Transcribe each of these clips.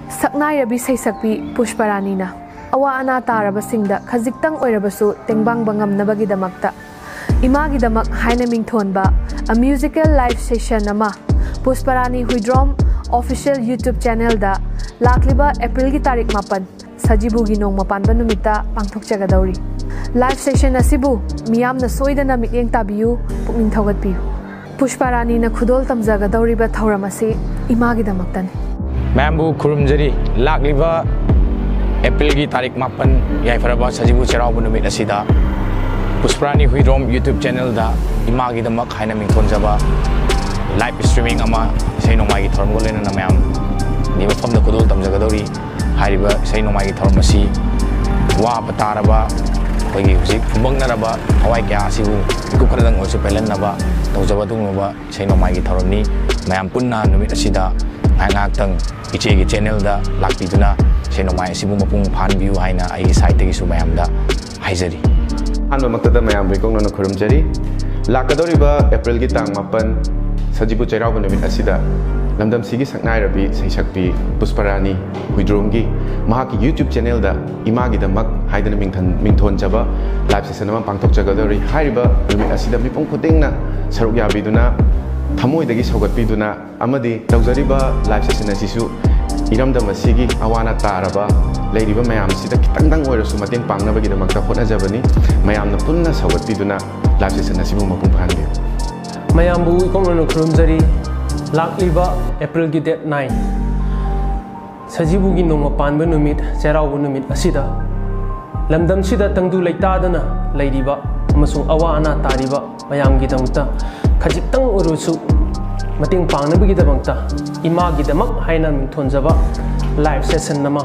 Saknai Saisakpi Pushparanina Awa Ana Tarabasingda Khajiktang Oirabasu Tengbang Bangam Nabagidamakta Imagidamak Haina Mingthonba a musical live session nama Pushparani Huidrom official YouTube channel da Lakliba April gi tarik mapan Sajibu gi nong mapanba numita pangthokchagadauri live session asibu miyamna soidana mityeng tabiyu pukning thogatpiyu Pushparani na khudol tamjagadauri ba thauramasi imagidamaktan Mambu kurumjari lakliba April gi tarik mapan yaifaraba sajibu cheraubu numit asida Pushparani Huidrom YouTube channel da imagidamak haina mingthonjaba live streaming ama sei nomai gi thorom golena na mayam ni mafam da khudol tamjagadauri hariba sei nomai gi thorom asi wa pataraba kogi husik fubangnaraba hawai kya asibu ku khadang osu pelan naba tawjaba dungba sei nomai gi thorom ni mayam punna numit asida ngak-tang ichegi channel da lakpiduna senomai asibu mapung phan view haina ai site gi su mayam da haijari anba makta mayam bikong no khurumjari lakadori ba April gi tang mapan sajibu cheraubu numit asida lamdam sigi saknai rabi saisakpi Pushparani Huidrom gi mahaki YouTube channel da imagi da mak haidana mingthon jaba live session ma pangthok jagadori hariba numit asida mipong khudingna saruk yabiduna Thamoi dagi sogatpiduna amadi tawjariba live session asisu iramdam asigi awana taraba leiriba mayam sida kitangdang oirasu mateng pangnabagi damakta hotnajabani mayamna punna sogatpiduna live session asibu mapung phanbi mayambu ikongno khurumjari lakliba April gi date 9 sajibu gi nongma panba numit cheraubu numit asida lamdam sida tangdu leitadana leiriba amasung awana tariba mayam gi damta Khajiktang urusu mating pangnabagidamangta imagidamak haina mingthonjaba live session nama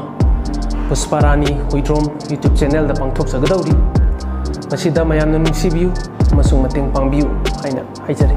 Pushparani Huidrom YouTube channel da pangthokjagadauri masida mayamna nungsibiyu amasung mating pangbiyu haina haijari